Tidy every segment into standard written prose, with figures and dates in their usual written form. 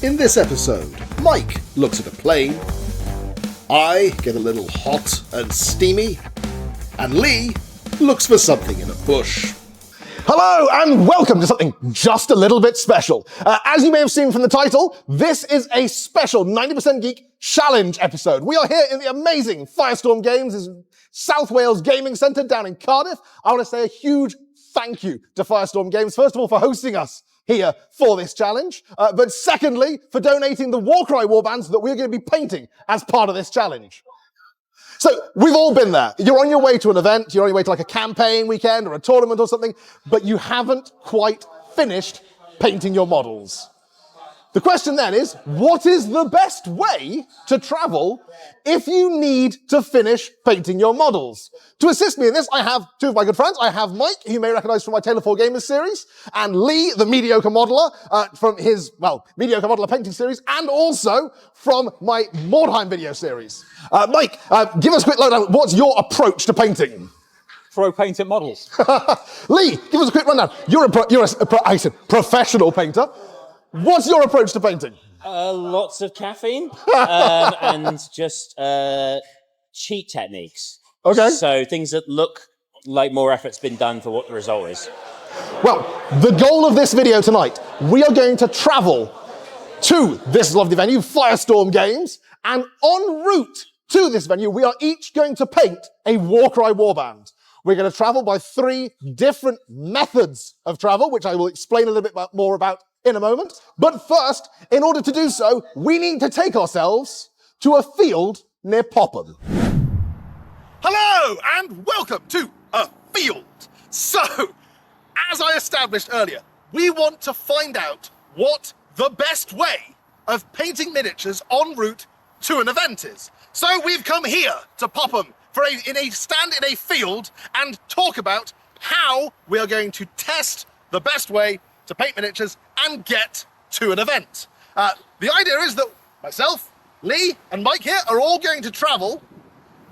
In this episode, Mike looks at a plane, I get a little hot and steamy, and Lee looks for something in a bush. Hello and welcome to something just a little bit special. As you may have seen from the title, this is a special 90% Geek Challenge episode. We are here in the amazing Firestorm Games, South Wales Gaming Centre down in Cardiff. I want to say a huge thank you to Firestorm Games, first of all, for hosting us here for this challenge, but secondly, for donating the Warcry warbands that we're going to be painting as part of this challenge. So we've all been there. You're on your way to an event, you're on your way to like a campaign weekend or a tournament or something, but you haven't quite finished painting your models. The question then is, what is the best way to travel if you need to finish painting your models? To assist me in this, I have two of my good friends. I have Mike, who you may recognize from my Tale of Four Gamers series, and Lee, the mediocre modeler, from his, mediocre modeler painting series, and also from my Mordheim video series. Mike, give us a quick lowdown. What's your approach to painting? Throw paint at models. Lee, give us a quick rundown. You're a professional painter. What's your approach to painting? Lots of caffeine and just cheat techniques. Okay. So things that look like more effort's been done for what the result is. Well, the goal of this video tonight, we are going to travel to this lovely venue, Firestorm Games, and en route to this venue, we are each going to paint a Warcry warband. We're going to travel by 3 different methods of travel, which I will explain a little bit more about in a moment. But first, in order to do so, we need to take ourselves to a field near Popham. Hello and welcome to a field. So, as I established earlier, we want to find out what the best way of painting miniatures en route to an event is. So we've come here to Popham stand in a field and talk about how we are going to test the best way to paint miniatures and get to an event. The idea is that myself, Lee, and Mike here are all going to travel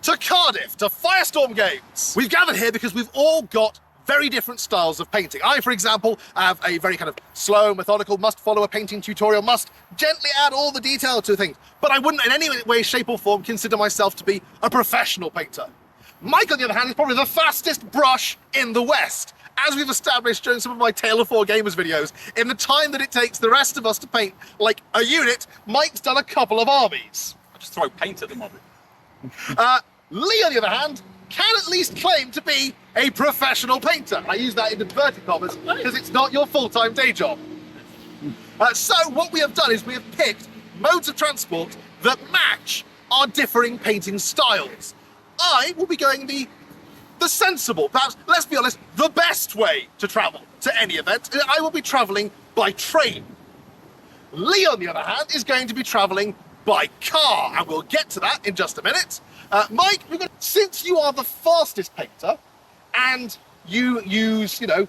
to Cardiff, to Firestorm Games. We've gathered here because we've all got very different styles of painting. I, for example, have a very kind of slow, methodical, must follow a painting tutorial, must gently add all the detail to things. But I wouldn't in any way, shape or form consider myself to be a professional painter. Mike, on the other hand, is probably the fastest brush in the West. As we've established during some of my Tale of Four Gamers videos, in the time that it takes the rest of us to paint like a unit, Mike's done a couple of armies. I just throw paint at them. Lee, on the other hand, can at least claim to be a professional painter. I use that in inverted commas because it's not your full-time day job. So what we have done is we have picked modes of transport that match our differing painting styles. I will be going the sensible, perhaps, let's be honest, the best way to travel to any event. I will be traveling by train. Lee, on the other hand, is going to be traveling by car, and we'll get to that in just a minute. Mike, since you are the fastest painter, and you use, the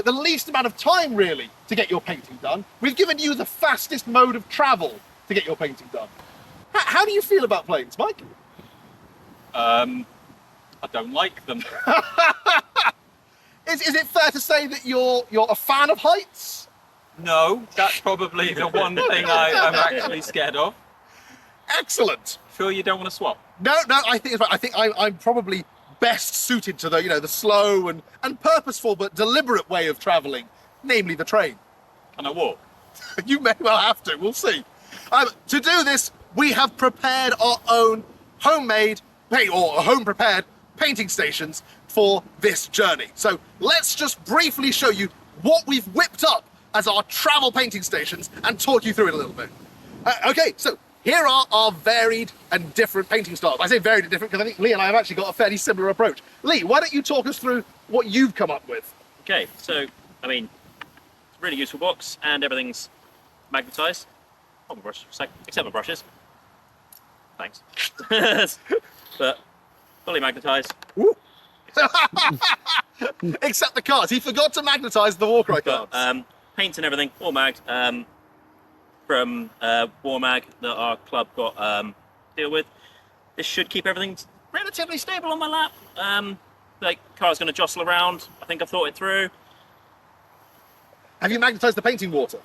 least amount of time, really, to get your painting done, we've given you the fastest mode of travel to get your painting done. How do you feel about planes, Mike? I don't like them. Is it fair to say that you're a fan of heights? No, that's probably the one thing I'm actually scared of. Excellent. Sure you don't want to swap? No, I think it's right. I think I'm probably best suited to the slow and purposeful but deliberate way of travelling, namely the train. Can I walk? You may well have to. We'll see. To do this, we have prepared our own homemade or home-prepared painting stations for this journey. So let's just briefly show you what we've whipped up as our travel painting stations and talk you through it a little bit. Okay, so here are our varied and different painting styles. I say varied and different because I think Lee and I have actually got a fairly similar approach. Lee, why don't you talk us through what you've come up with? Okay, so, it's a really useful box and everything's magnetised. Oh, my brush, except my brushes. Thanks. But fully magnetised. Except the cards. He forgot to magnetise the Warcry cards. Paints and everything, all magged. From Warmag that our club got deal with. This should keep everything relatively stable on my lap. Car's going to jostle around. I think I've thought it through. Have you magnetised the painting water?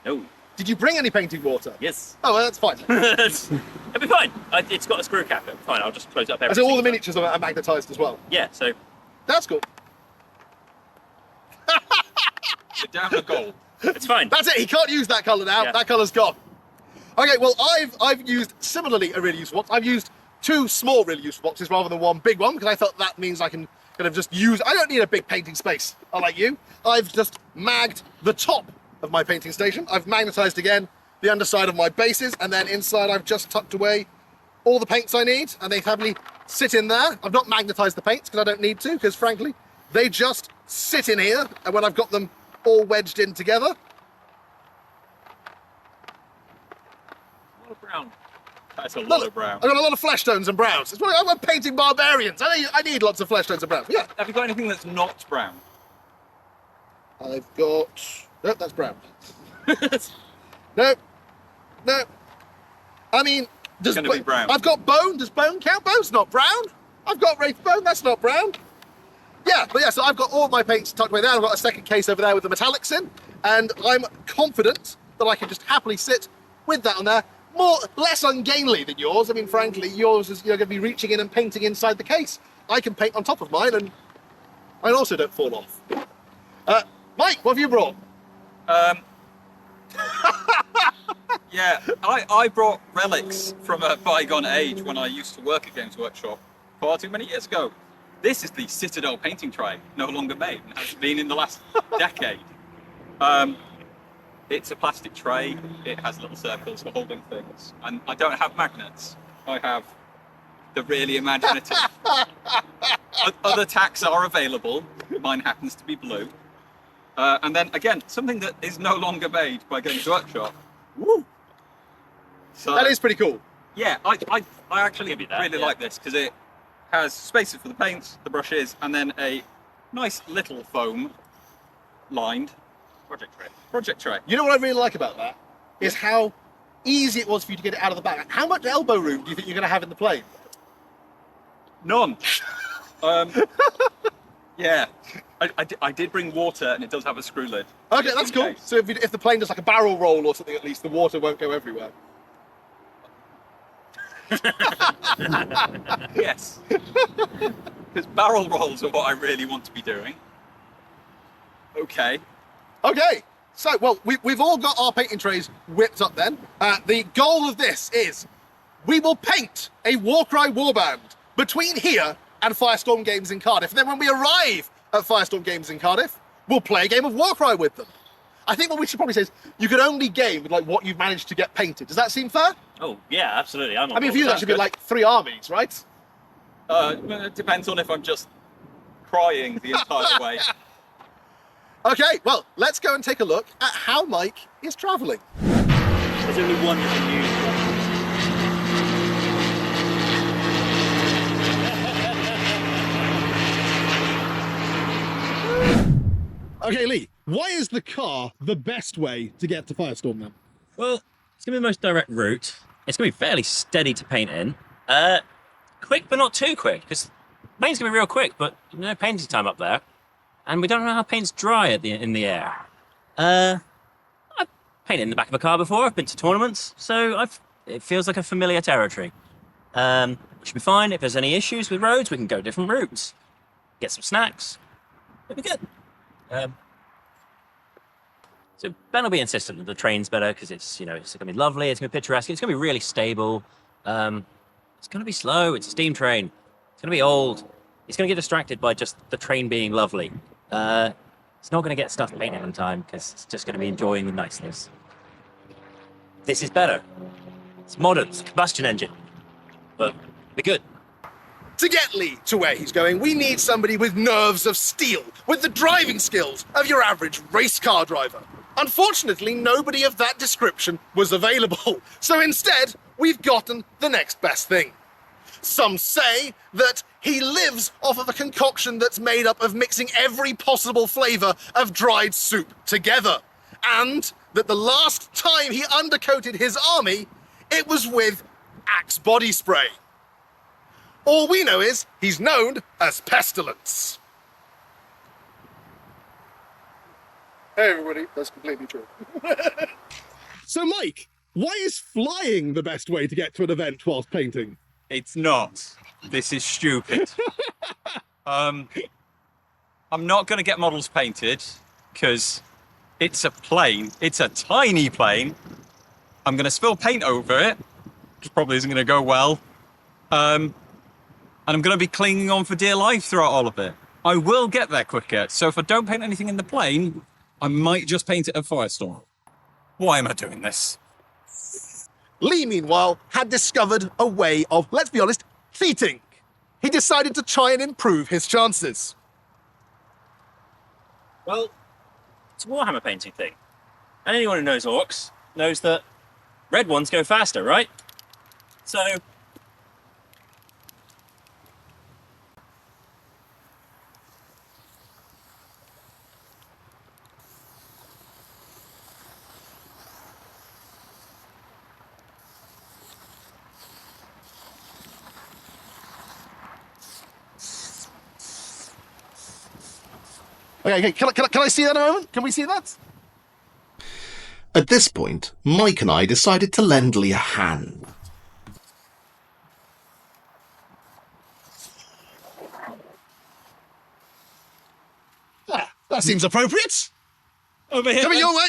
No. Did you bring any painting water? Yes. Oh, well, that's fine. It'll be fine. It's got a screw cap. It'll be fine. I'll just close it up. So all the miniatures are magnetised as well. Yeah. So That's cool. You're down the goal. it's fine. That's it. He can't use that colour now. Yeah. That colour's gone. Okay, well, I've used similarly a really useful box. I've used 2 small really useful boxes rather than 1 big one because I thought that means I can kind of just use. I don't need a big painting space, unlike you. I've just magged the top of my painting station. I've magnetised again the underside of my bases, and then inside I've just tucked away all the paints I need, and they happily sit in there. I've not magnetised the paints because I don't need to, because frankly, they just sit in here, and when I've got them all wedged in together. A lot of brown. That's a lot of brown. I've got a lot of flesh tones and browns. It's why I'm painting barbarians. I need lots of flesh tones and browns. Yeah. Have you got anything that's not brown? I've got... Nope, that's brown. Nope. Nope. I mean... It's gonna be brown. I've got bone. Does bone count? Bone's not brown. I've got wraith bone. That's not brown. Yeah, but yeah, so I've got all my paints tucked away there. I've got a second case over there with the metallics in, and I'm confident that I can just happily sit with that on there. Less ungainly than yours. I mean, frankly, yours is you're going to be reaching in and painting inside the case. I can paint on top of mine, and I also don't fall off. Mike, what have you brought? Yeah, I brought relics from a bygone age when I used to work at Games Workshop far too many years ago. This is the Citadel painting tray, no longer made, and has been in the last decade. It's a plastic tray. It has little circles for holding things, and I don't have magnets. I have the really imaginative. Other tacks are available. Mine happens to be blue. And then again, something that is no longer made by Games Workshop. Woo! So That is pretty cool. yeah, I actually Give you that, really yeah. like this because it has spaces for the paints, the brushes, and then a nice little foam lined project tray. You know what I really like about that? Is how easy it was for you to get it out of the bag. How much elbow room do you think you're going to have in the plane? None. Yeah, I did bring water, and it does have a screw lid. Okay, Just that's in cool. case. So if the plane does like a barrel roll or something, at least the water won't go everywhere. Yes. Because barrel rolls are what I really want to be doing. Okay. Okay, so, well, we've all got our painting trays whipped up then. The goal of this is we will paint a Warcry Warband between here and Firestorm Games in Cardiff. And then when we arrive at Firestorm Games in Cardiff, we'll play a game of Warcry with them. I think what we should probably say is you can only game with like what you've managed to get painted. Does that seem fair? Oh yeah, absolutely. I mean, for you that should be like 3 armies, right? It depends on if I'm just crying the entire way. Okay, well, let's go and take a look at how Mike is travelling. There's only one you can use. Okay, Lee, why is the car the best way to get to Firestorm then? Well, it's going to be the most direct route. It's going to be fairly steady to paint in. Quick, but not too quick, because paint's going to be real quick, but no painting time up there. And we don't know how paint's dry in the air. I've painted in the back of a car before. I've been to tournaments, so it feels like a familiar territory. It should be fine. If there's any issues with roads, we can go different routes. Get some snacks. It'll be good. So Ben will be insistent that the train's better because it's going to be lovely. It's going to be picturesque. It's going to be really stable. It's going to be slow. It's a steam train. It's going to be old. He's going to get distracted by just the train being lovely. It's not going to get stuff painted in time because it's just going to be enjoying the niceness. This is better. It's modern. It's a combustion engine. But be good. To get Lee to where he's going, we need somebody with nerves of steel, with the driving skills of your average race car driver. Unfortunately, nobody of that description was available, so instead, we've gotten the next best thing. Some say that he lives off of a concoction that's made up of mixing every possible flavour of dried soup together, and that the last time he undercoated his army, it was with Axe body spray. All we know is he's known as Pestilence. Hey everybody, that's completely true. So, Mike, why is flying the best way to get to an event whilst painting? It's not. This is stupid. I'm not going to get models painted because it's a plane. It's a tiny plane. I'm going to spill paint over it, which probably isn't going to go well. And I'm going to be clinging on for dear life throughout all of it. I will get there quicker. So if I don't paint anything in the plane, I might just paint it at Firestorm. Why am I doing this? Lee, meanwhile, had discovered a way of, let's be honest, cheating. He decided to try and improve his chances. Well, it's a Warhammer painting thing. And anyone who knows orcs knows that red ones go faster, right? So... Okay, can I see that a moment? Can we see that? At this point, Mike and I decided to lend Lee a hand. Ah, that seems appropriate. Over here. Coming your way.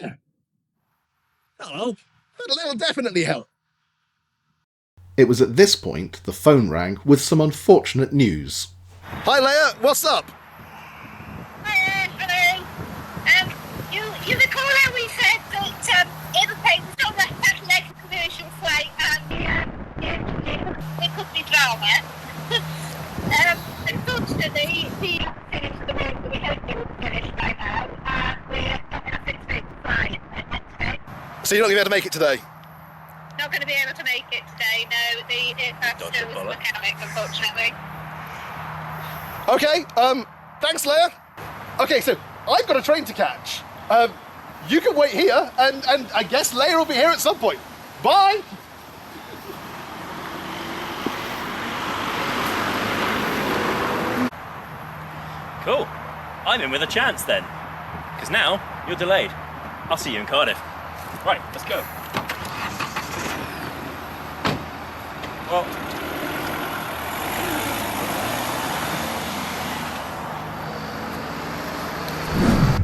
Yeah. Hello. That'll definitely help. It was at this point the phone rang with some unfortunate news. Hi, Leia. What's up? Hello. You recall how we said that everything was on that satellite commercial flight and it could be drama? Unfortunately, the finished the work that we hoped it would finish by now, and we're not going to fix it flying today. So you're not going to be able to make it today? Not going to be able to make it today, no. The aircraft still was mechanic, unfortunately. Okay, thanks, Leia. Okay, so I've got a train to catch. You can wait here, and I guess Leia will be here at some point. Bye! Cool. I'm in with a chance then. Because now, you're delayed. I'll see you in Cardiff. Right, let's go. Well,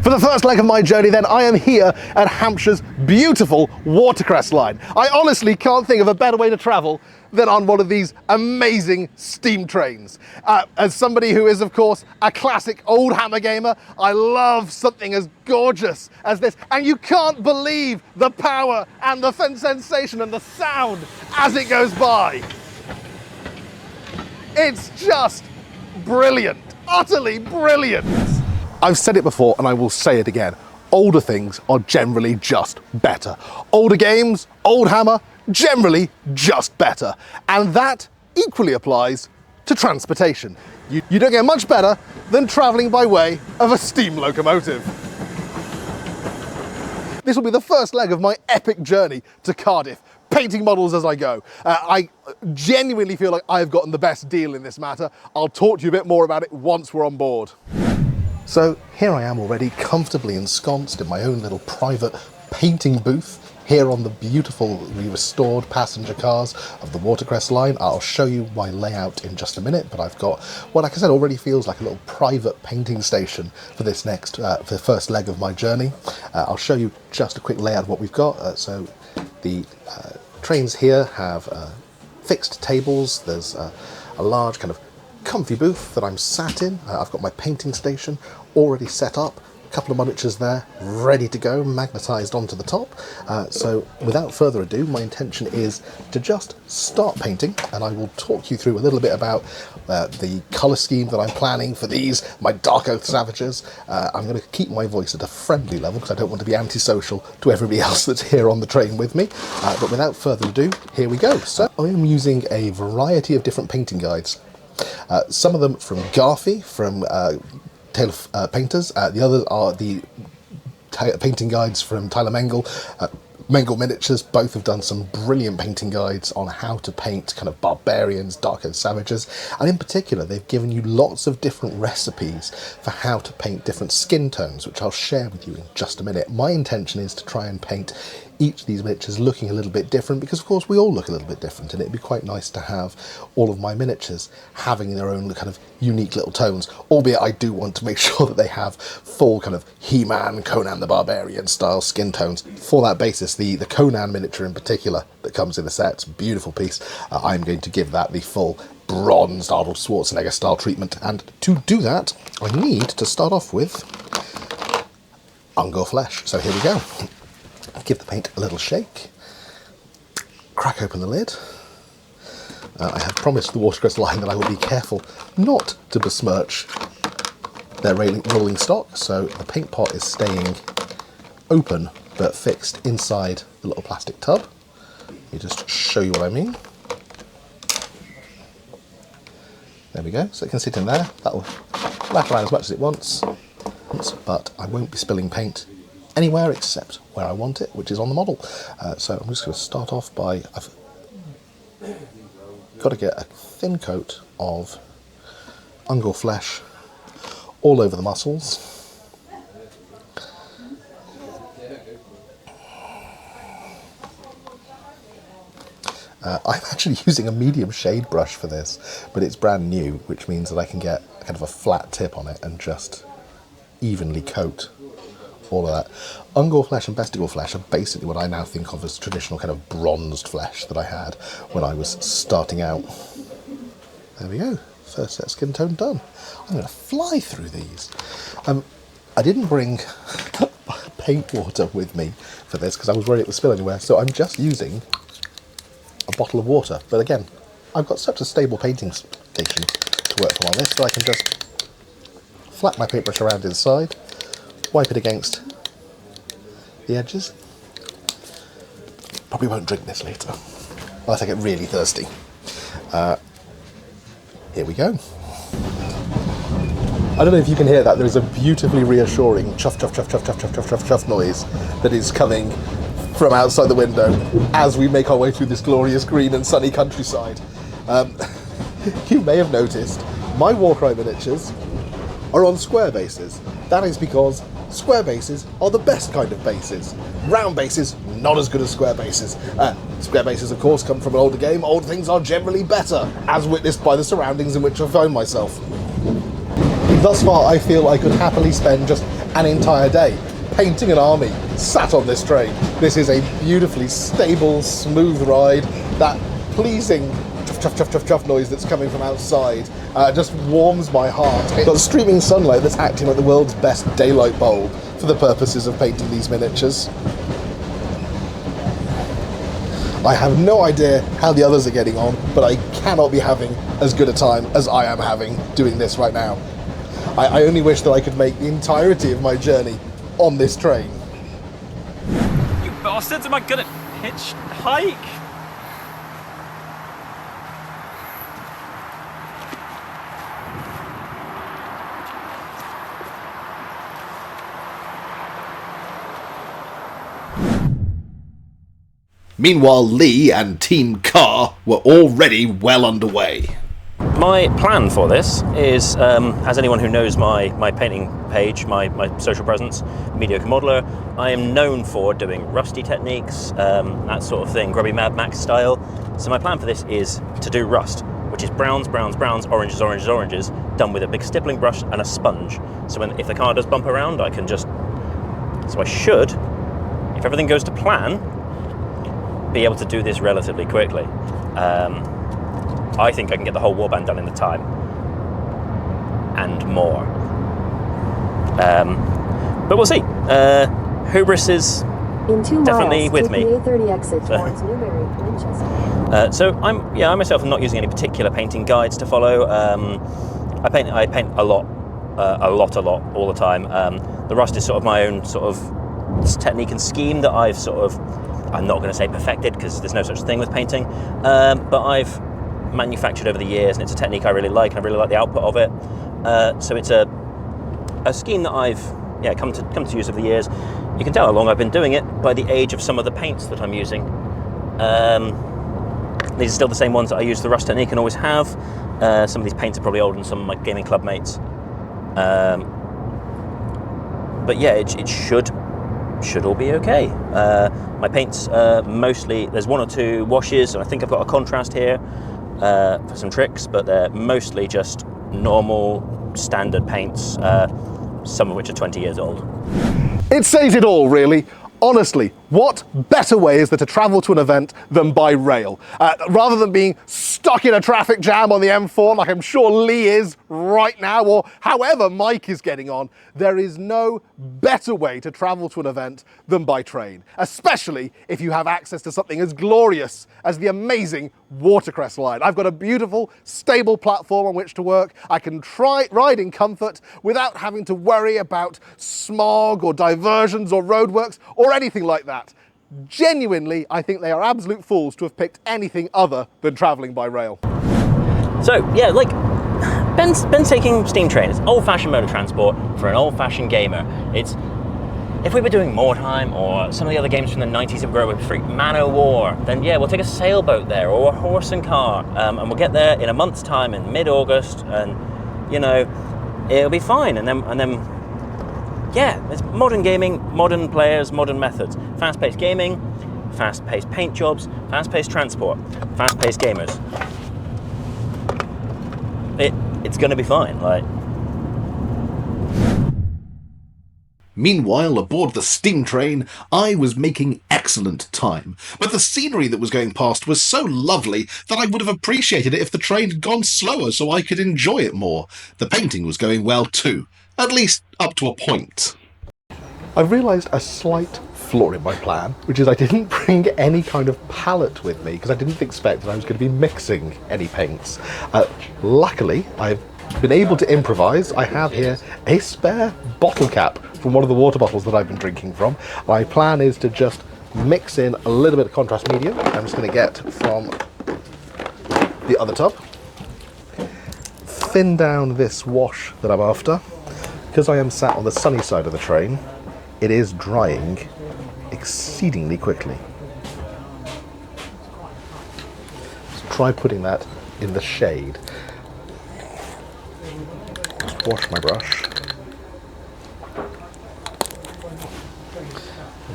For the first leg of my journey then, I am here at Hampshire's beautiful Watercress Line. I honestly can't think of a better way to travel than on one of these amazing steam trains. As somebody who is, of course, a classic old hammer gamer, I love something as gorgeous as this. And you can't believe the power and the sensation and the sound as it goes by. It's just brilliant, utterly brilliant. I've said it before and I will say it again. Older things are generally just better. Older games, old hammer, generally just better. And that equally applies to transportation. You don't get much better than traveling by way of a steam locomotive. This will be the first leg of my epic journey to Cardiff, painting models as I go. I genuinely feel like I've gotten the best deal in this matter. I'll talk to you a bit more about it once we're on board. So here I am already comfortably ensconced in my own little private painting booth here on the beautifully restored passenger cars of the Watercress Line. I'll show you my layout in just a minute, but I've got what, like I said, already feels like a little private painting station for this next, for the first leg of my journey. I'll show you just a quick layout of what we've got. So the trains here have fixed tables. There's a large kind of comfy booth that I'm sat in. I've got my painting station already set up, a couple of miniatures there ready to go, magnetised onto the top. So without further ado, my intention is to just start painting, and I will talk you through a little bit about the colour scheme that I'm planning for these, my Dark Oath Savages. I'm going to keep my voice at a friendly level because I don't want to be antisocial to everybody else that's here on the train with me. But without further ado, here we go. So I am using a variety of different painting guides. Some of them from Garfi, from Tale of Painters. The others are the painting guides from Tyler Mengel. Mengel Miniatures both have done some brilliant painting guides on how to paint kind of barbarians, dark and savages, and in particular they've given you lots of different recipes for how to paint different skin tones, which I'll share with you in just a minute. My intention is to try and paint each of these miniatures looking a little bit different, because of course we all look a little bit different, and it'd be quite nice to have all of my miniatures having their own kind of unique little tones, albeit I do want to make sure that they have full kind of He-Man, Conan the Barbarian style skin tones. For that basis, the Conan miniature in particular that comes in the set, it's a beautiful piece. I'm going to give that the full bronzed Arnold Schwarzenegger style treatment, and to do that I need to start off with Ungor flesh. So here we go. Give the paint a little shake, crack open the lid. I have promised the Watercress Line that I will be careful not to besmirch their rolling stock, so the paint pot is staying open but fixed inside the little plastic tub. Let me just show you what I mean. There we go, so it can sit in there. That'll rattle around as much as it wants, but I won't be spilling paint anywhere except where I want it, which is on the model. So I'm just going to start off by, I've got to get a thin coat of Ungor flesh all over the muscles. I'm actually using a medium shade brush for this, but it's brand new, which means that I can get kind of a flat tip on it and just evenly coat all of that. Ungor flesh and Bestigal flesh are basically what I now think of as traditional kind of bronzed flesh that I had when I was starting out. There we go, first set of skin tone done. I'm going to fly through these. I didn't bring paint water with me for this because I was worried it would spill anywhere, so I'm just using a bottle of water. But again, I've got such a stable painting station to work from on this that I can just flap my paintbrush around inside, wipe it against the edges. Probably won't drink this later, unless I get really thirsty. Here we go. I don't know if you can hear that. There's a beautifully reassuring chuff, chuff, chuff, chuff, chuff, chuff, chuff, chuff, chuff noise that is coming from outside the window as we make our way through this glorious green and sunny countryside. You may have noticed my Warcry miniatures are on square bases. That is because square bases are the best kind of bases. Round bases, not as good as square bases. Square bases, of course, come from an older game. Old things are generally better, as witnessed by the surroundings in which I find myself. Thus far, I feel I could happily spend just an entire day painting an army sat on this train. This is a beautifully stable, smooth ride. That pleasing chuff, chuff, chuff, chuff noise that's coming from outside just warms my heart. It's got streaming sunlight that's acting like the world's best daylight bulb for the purposes of painting these miniatures. I have no idea how the others are getting on, but I cannot be having as good a time as I am having doing this right now. I only wish that I could make the entirety of my journey on this train. You bastards, am I gonna hitchhike? Meanwhile, Lee and Team Carr were already well underway. My plan for this is, as anyone who knows my painting page, my social presence, Mediocre Modeler, I am known for doing rusty techniques, that sort of thing, grubby Mad Max style. So my plan for this is to do rust, which is browns, browns, browns, oranges, oranges, oranges, done with a big stippling brush and a sponge. So if the car does bump around, I can just... So I should, if everything goes to plan, be able to do this relatively quickly. I think I can get the whole Warband done in the time, and more. But we'll see. Hubris is definitely with me. So I myself am not using any particular painting guides to follow. I paint a lot, all the time. The rust is sort of my own sort of technique and scheme that I've sort of, I'm not going to say perfected because there's no such thing with painting, but I've manufactured over the years, and it's a technique I really like, and I really like the output of it. So it's a scheme that I've come to use over the years. you can tell how long I've been doing it by the age of some of the paints that I'm using. These are still the same ones that I use the Rust Technique and always have. Some of these paints are probably older than some of my gaming club mates. But yeah, it should all be okay. My paints mostly, there's 1 or 2 washes, and I think I've got a contrast here for some tricks, but they're mostly just normal standard paints, some of which are 20 years old. It says it all, really. Honestly, what better way is there to travel to an event than by rail? Rather than being stuck in a traffic jam on the M4, like I'm sure Lee is right now, or however Mike is getting on, there is no better way to travel to an event than by train, especially if you have access to something as glorious as the amazing Watercress Line. I've got a beautiful, stable platform on which to work. I can ride in comfort without having to worry about smog or diversions or roadworks or anything like that. Genuinely, I think they are absolute fools to have picked anything other than travelling by rail. So yeah, like Ben's taking steam train. It's old-fashioned mode of transport for an old-fashioned gamer. It's, if we were doing Mordheim or some of the other games from the 90s that we grew up with, free Man O' War, then yeah, we'll take a sailboat there or a horse and car, and we'll get there in a month's time in mid-August, and you know, it'll be fine. And then yeah, it's modern gaming, modern players, modern methods. Fast-paced gaming, fast-paced paint jobs, fast-paced transport, fast-paced gamers. It's going to be fine. Like. Meanwhile, aboard the steam train, I was making excellent time, but the scenery that was going past was so lovely that I would have appreciated it if the train had gone slower so I could enjoy it more. The painting was going well too, at least up to a point. I've realised a slight flaw in my plan, which is I didn't bring any kind of palette with me because I didn't expect that I was going to be mixing any paints. Luckily, I've been able to improvise. I have here a spare bottle cap from one of the water bottles that I've been drinking from. My plan is to just mix in a little bit of contrast medium. I'm just going to get from the other tub, thin down this wash that I'm after. Because I am sat on the sunny side of the train, it is drying exceedingly quickly. Let's try putting that in the shade. Just wash my brush.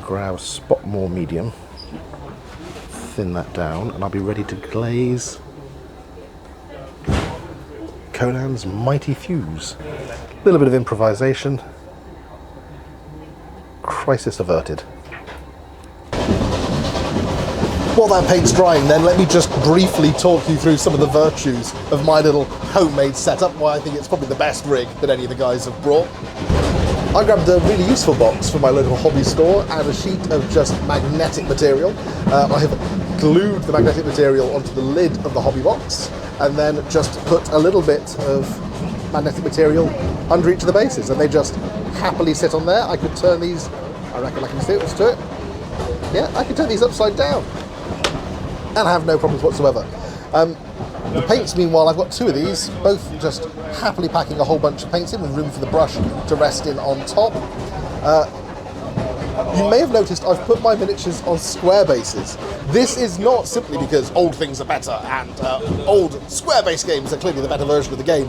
Grab a spot more medium. Thin that down, and I'll be ready to glaze Conan's Mighty Fuse. A little bit of improvisation. Crisis averted. While that paint's drying then, let me just briefly talk you through some of the virtues of my little homemade setup, why I think it's probably the best rig that any of the guys have brought. I grabbed a really useful box from my local hobby store and a sheet of just magnetic material. I have glued the magnetic material onto the lid of the hobby box and then just put a little bit of magnetic material under each of the bases, and they just happily sit on there. I could turn these, I reckon I can see it, let's do it. Yeah, I can turn these upside down and have no problems whatsoever. The paints, meanwhile, I've got 2 of these, both just happily packing a whole bunch of paints in with room for the brush to rest in on top. You may have noticed I've put my miniatures on square bases. This is not simply because old things are better and old square-based games are clearly the better version of the game.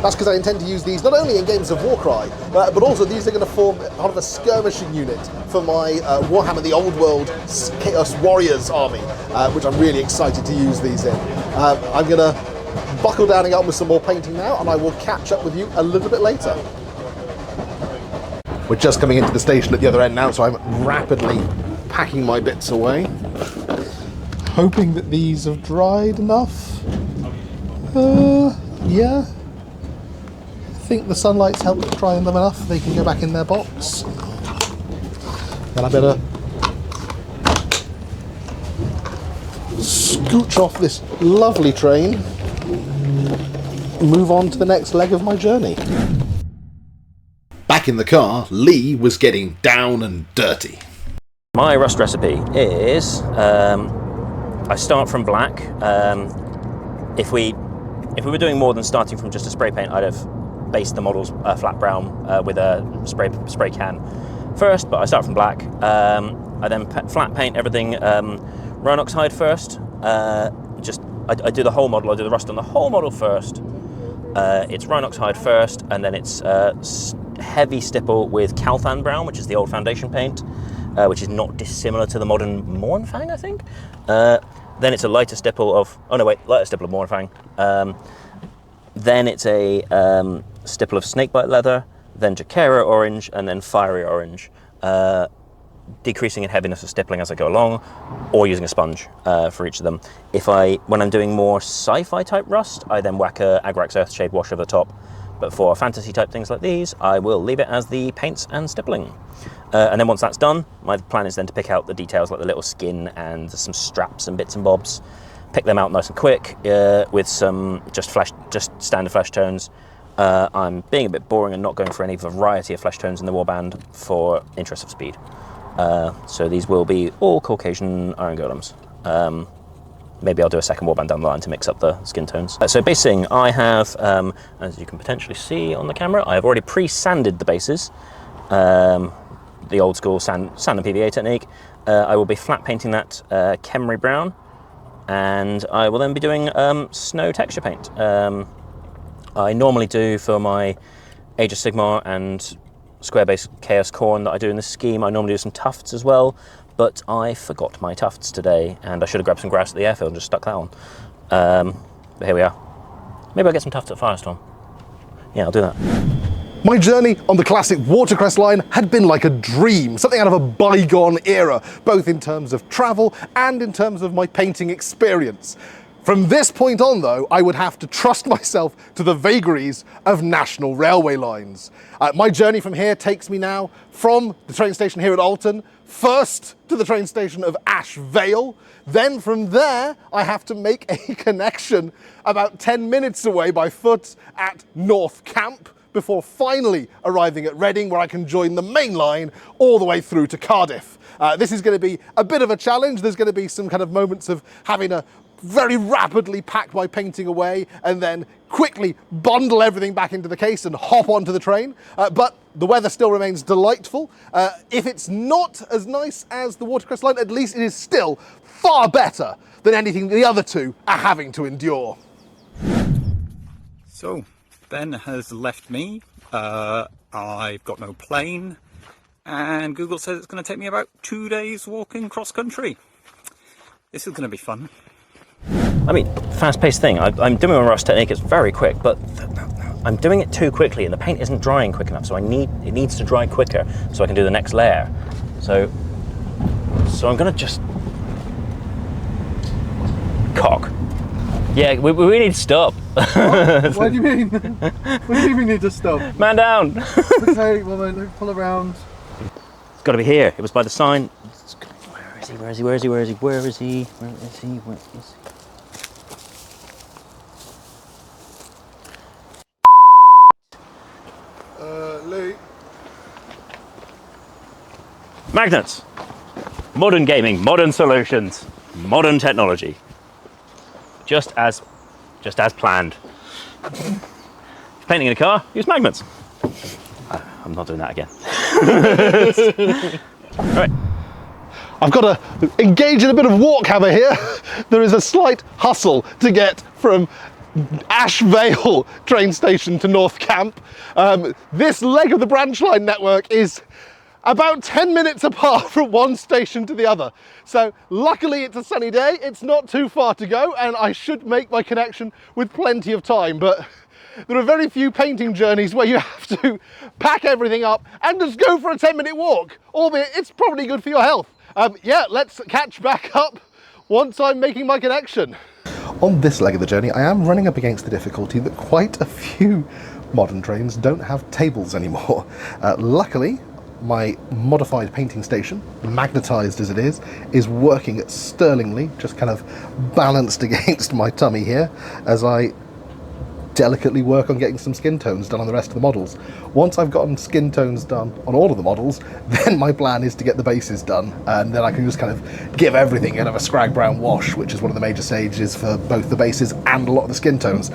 That's because I intend to use these not only in games of Warcry, but also these are going to form part of a skirmishing unit for my Warhammer the Old World Chaos Warriors army, which I'm really excited to use these in. I'm going to buckle down and get on with some more painting now, and I will catch up with you a little bit later. We're just coming into the station at the other end now, so I'm rapidly packing my bits away. Hoping that these have dried enough. Yeah. I think the sunlight's helped dry them enough. They can go back in their box. Then I better scooch off this lovely train and move on to the next leg of my journey. Back in the car, Lee was getting down and dirty. My rust recipe is I start from black. If we were doing more than starting from just a spray paint, I'd have based the models flat brown with a spray can. first, but I start from black. I then flat paint everything Rhinox hide first. I do the whole model. I do the rust on the whole model first. It's Rhinox hide first, and then it's heavy stipple with Calthan brown, which is the old foundation paint, which is not dissimilar to the modern Mournfang, I think. Then it's a lighter stipple of lighter stipple of Mournfang. Then it's a stipple of snakebite leather, then Jaquera orange, and then fiery orange. Decreasing in heaviness of stippling as I go along, or using a sponge for each of them. When I'm doing more sci-fi type rust, I then whack a Agrax Earthshade wash over the top. But for fantasy type things like these, I will leave it as the paints and stippling. And then once that's done, my plan is then to pick out the details like the little skin and some straps and bits and bobs. Pick them out nice and quick with some just standard flesh tones. I'm being a bit boring and not going for any variety of flesh tones in the Warband for interest of speed. So these will be all Caucasian iron golems. Maybe I'll do a second Warband down the line to mix up the skin tones. So basing, I have, as you can potentially see on the camera, I have already pre-sanded the bases. The old school sand and PVA technique. I will be flat painting that Khemri brown, and I will then be doing snow texture paint. I normally do for my Age of Sigmar and Square Base Chaos Khorne that I do in this scheme, I normally do some tufts as well, but I forgot my tufts today, and I should have grabbed some grass at the airfield and just stuck that on. But here we are. Maybe I'll get some tufts at Firestorm. Yeah, I'll do that. My journey on the classic Watercress Line had been like a dream, something out of a bygone era, both in terms of travel and in terms of my painting experience. From this point on, though, I would have to trust myself to the vagaries of national railway lines. My journey from here takes me now from the train station here at Alton, first to the train station of Ash Vale. Then from there, I have to make a connection about 10 minutes away by foot at North Camp, before finally arriving at Reading, where I can join the main line all the way through to Cardiff. This is going to be a bit of a challenge. There's going to be some kind of moments of having to very rapidly pack my painting away and then quickly bundle everything back into the case and hop onto the train. But the weather still remains delightful. If it's not as nice as the Watercress Line, at least it is still far better than anything the other two are having to endure. So, Ben has left me. I've got no plane, and Google says it's going to take me about 2 days walking cross country. This is going to be fun. I mean, fast-paced thing. I'm doing a rust technique. It's very quick, but I'm doing it too quickly, and the paint isn't drying quick enough. So it needs to dry quicker, so I can do the next layer. So I'm gonna just cock. Yeah, we need to stop. What do you mean? What do you mean we need to stop? Man down. Okay, well then pull around. It's got to be here. It was by the sign. Where is he? Where is he? Where is he? Where is he? Where is he? Where is he? Lee. Magnets. Modern gaming, modern solutions, modern technology. Just as planned. Painting in a car, use magnets. I'm not doing that again. All right. I've got to engage in a bit of Warhammer here. There is a slight hustle to get from Ash Vale train station to North Camp. This leg of the branch line network is about 10 minutes apart from one station to the other. So luckily it's a sunny day, it's not too far to go, and I should make my connection with plenty of time. But there are very few painting journeys where you have to pack everything up and just go for a 10-minute walk, albeit it's probably good for your health. Yeah, let's catch back up once I'm making my connection. On this leg of the journey, I am running up against the difficulty that quite a few modern trains don't have tables anymore. Luckily, my modified painting station, magnetised as it is working sterlingly, just kind of balanced against my tummy here as I delicately work on getting some skin tones done on the rest of the models. Once I've gotten skin tones done on all of the models, then my plan is to get the bases done, and then I can just kind of give everything kind of a scrag brown wash, which is one of the major stages for both the bases and a lot of the skin tones.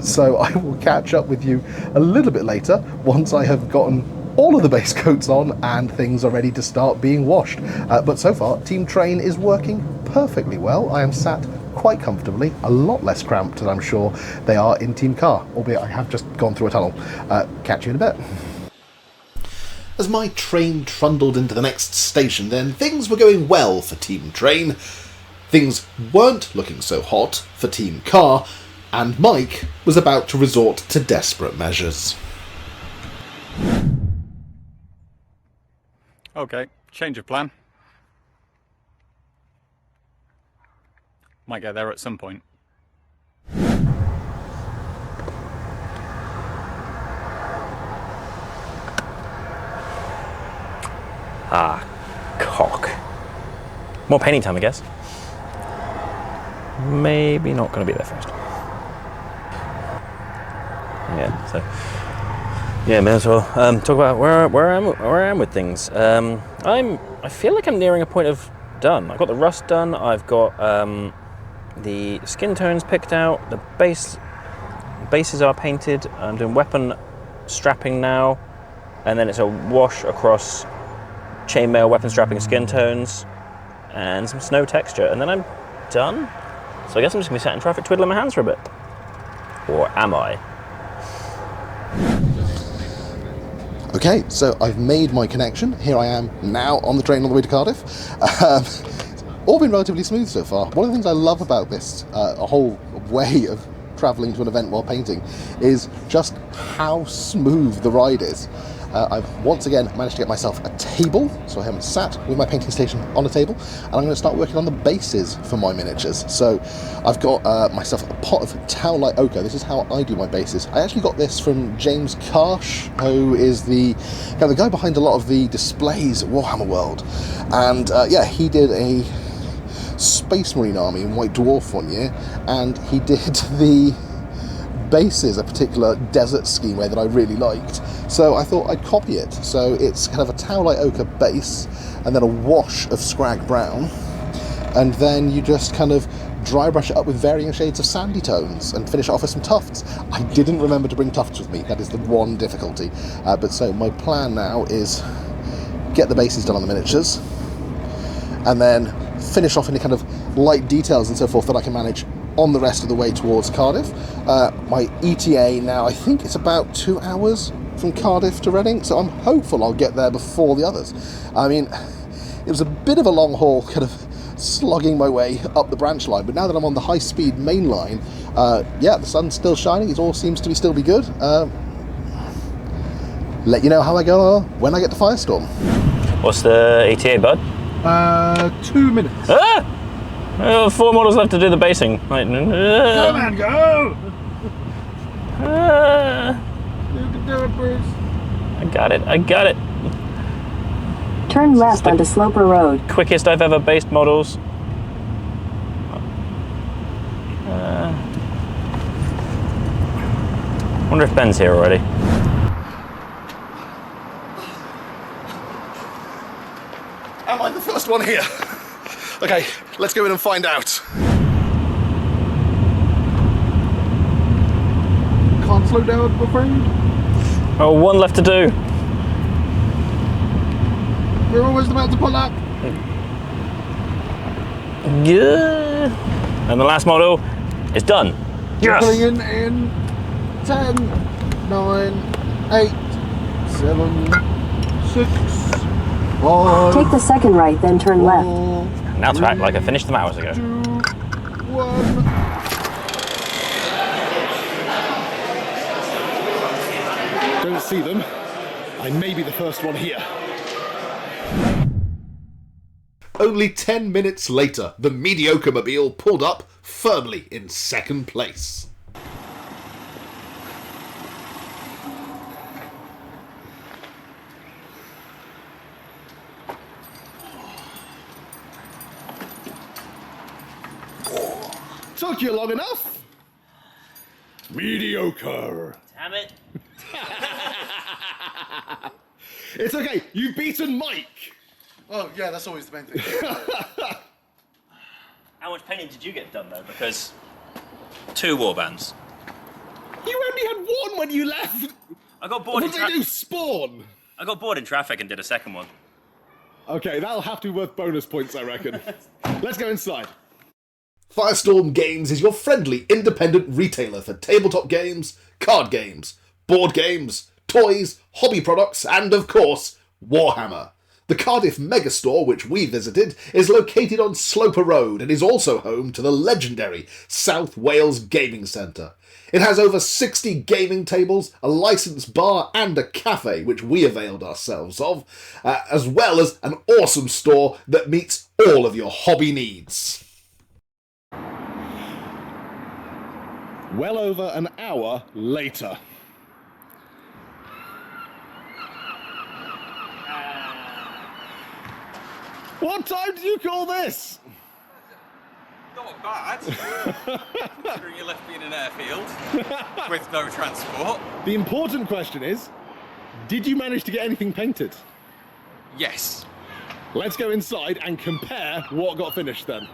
So I will catch up with you a little bit later once I have gotten all of the base coats on and things are ready to start being washed. But so far, Team Train is working perfectly well. I am sat quite comfortably, a lot less cramped than I'm sure they are in Team Car, albeit I have just gone through a tunnel. Catch you in a bit. As my train trundled into the next station, then things were going well for Team Train. Things weren't looking so hot for Team Car, and Mike was about to resort to desperate measures. Okay, change of plan. Might get there at some point. Ah, cock. More painting time, I guess. Maybe not going to be there first. Yeah, so yeah, may as well talk about where I am with things. I feel like I'm nearing a point of done. I've got the rust done. I've got the skin tones picked out. The bases are painted. I'm doing weapon strapping now, and then it's a wash across chainmail, weapon strapping, skin tones, and some snow texture, and then I'm done. So I guess I'm just gonna be sat in traffic twiddling my hands for a bit. Or am I? Okay, so I've made my connection. Here I am now on the train on the way to Cardiff. All been relatively smooth so far. One of the things I love about this whole way of travelling to an event while painting is just how smooth the ride is. I've once again managed to get myself a table, so I am sat with my painting station on a table, and I'm going to start working on the bases for my miniatures. So I've got myself a pot of towel-light ochre. This is how I do my bases. I actually got this from James Karsh, who is the guy behind a lot of the displays at Warhammer World, and yeah, he did a Space Marine army in White Dwarf one year, and he did the bases, a particular desert scheme that I really liked. So I thought I'd copy it. So it's kind of a towel-light ochre base, and then a wash of scrag brown, and then you just kind of dry brush it up with varying shades of sandy tones and finish it off with some tufts. I didn't remember to bring tufts with me. That is the one difficulty. But so my plan now is get the bases done on the miniatures, and then finish off any kind of light details and so forth that I can manage on the rest of the way towards Cardiff. My ETA now, I think it's about 2 hours from Cardiff to Reading, so I'm hopeful I'll get there before the others. I mean, it was a bit of a long haul, kind of slugging my way up the branch line, but now that I'm on the high-speed main line, yeah, the sun's still shining, it all seems to still be good. Let you know how I go when I get to Firestorm. What's the ETA, bud? 2 minutes. Ah! 4 models left to do the basing. Right. Go, man, go! You can do it, Bruce. I got it. Turn left onto Sloper Road. Quickest I've ever based models. Wonder if Ben's here already. Am I the first one here? Okay, let's go in and find out. Can't slow down, my friend. Oh, one left to do. We're almost about to pull up. Yeah. And the last model is done. Yes. Pulling in 10, 9, 8, 7, 6, 5. Take the second right, then turn left. Now to act like I finished them hours ago. 2, 1. Don't see them. I may be the first one here. Only 10 minutes later, the mediocre mobile pulled up firmly in second place. Took you long enough? Mediocre. Damn it. It's okay, you've beaten Mike. Oh, yeah, that's always the main thing. How much painting did you get done though? Because 2 warbands. You only had one when you left. I got bored. What did they do? Spawn. I got bored in traffic and did a second one. Okay, that'll have to be worth bonus points, I reckon. Let's go inside. Firestorm Games is your friendly, independent retailer for tabletop games, card games, board games, toys, hobby products, and, of course, Warhammer. The Cardiff megastore, which we visited, is located on Sloper Road and is also home to the legendary South Wales Gaming Centre. It has over 60 gaming tables, a licensed bar and a cafe, which we availed ourselves of, as well as an awesome store that meets all of your hobby needs. Well over an hour later. What time do you call this? Not bad. Considering you left me in an airfield with no transport. The important question is, did you manage to get anything painted? Yes. Let's go inside and compare what got finished then.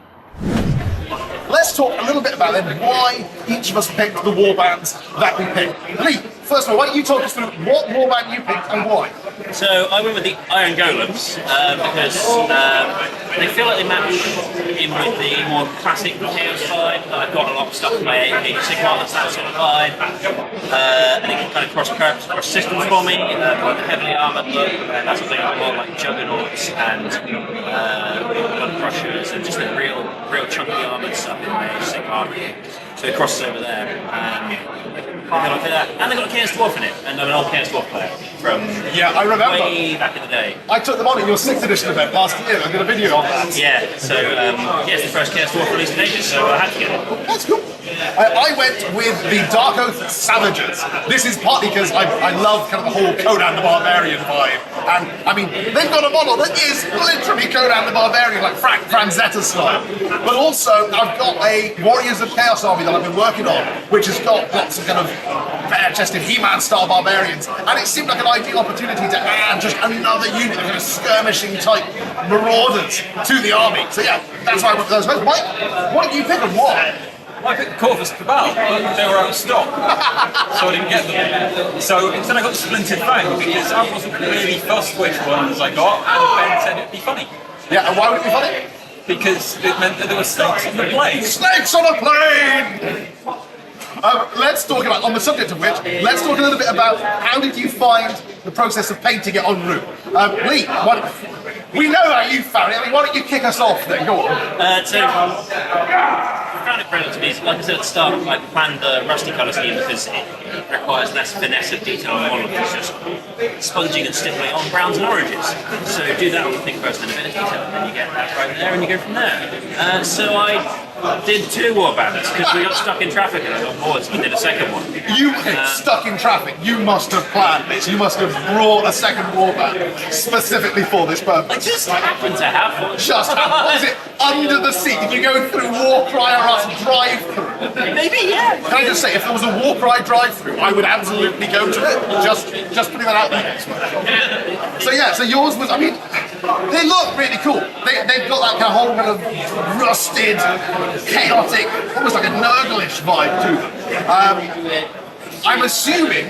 Let's talk a little bit about then why each of us picked the warbands that we picked. Lee, first of all, why don't you talk us through what warband you picked and why? So I went with the Iron Golems because they feel like they match in with the more classic Chaos vibe. I've got a lot of stuff in my Age of Sigmar that's that sort of vibe. And it can kind of cross systems for me, like the heavily armoured look, and that's what they got more like Juggernauts and Blood Crushers and just the real chunky armoured stuff in my Age of Sigmar. So it crosses over there. And they got a Chaos Dwarf in it, and I'm an old Chaos Dwarf player from I remember. way back in the day. I took them on at your 6th edition event last year. I did a video on that. Yeah, so it's the first Chaos Dwarf released in ages, so I had to get it. That's cool. I went with the Dark Oath Savages. This is partly because I love kind of the whole Conan the Barbarian vibe. And, I mean, they've got a model that is literally Conan the Barbarian, like Franzetta style. But also, I've got a Warriors of Chaos army that I've been working on, which has got lots of kind of bare-chested He-Man style barbarians. And it seemed like an ideal opportunity to add just another unit of kind of skirmishing type marauders to the army. So yeah, that's why I went with those. Mike, what did you pick and why? I picked Corvus Cabal, but they were out of stock, so I didn't get them. So instead I got Splintered Fang, because I wasn't really fussed which ones I got, and Ben said it'd be funny. Yeah, and why would it be funny? Because it meant that there were snakes on the plane. Snakes on a plane! Let's talk about, on the subject of which, let's talk a little bit about how did you find the process of painting it en route? Lee, we know how you found it. I mean, why don't you kick us off then? Go on. I found it relatively easy. Like I said at the start, I planned the rusty colour scheme because it requires less finesse of detail on the model. It's just sponging and stippling on browns and oranges. So do that on the thick first and a bit of detail, and then you get that right there and you go from there. So I did 2 warbands because we got stuck in traffic and I got bored, so I did a second one. You stuck in traffic. You must have planned this. You must have brought a second warband specifically for this purpose. I just happened to have one. Just happened. Was it under the seat? Did you go through Warcry or us drive-through? Maybe, yeah. Can I just say, if there was a Warcry drive-through, I would absolutely go to it. Just putting that out there. So yeah, so yours was, I mean, they look really cool. They've got that kind of whole kind of rusted, chaotic, almost like a Nurgle-ish vibe to them. I'm assuming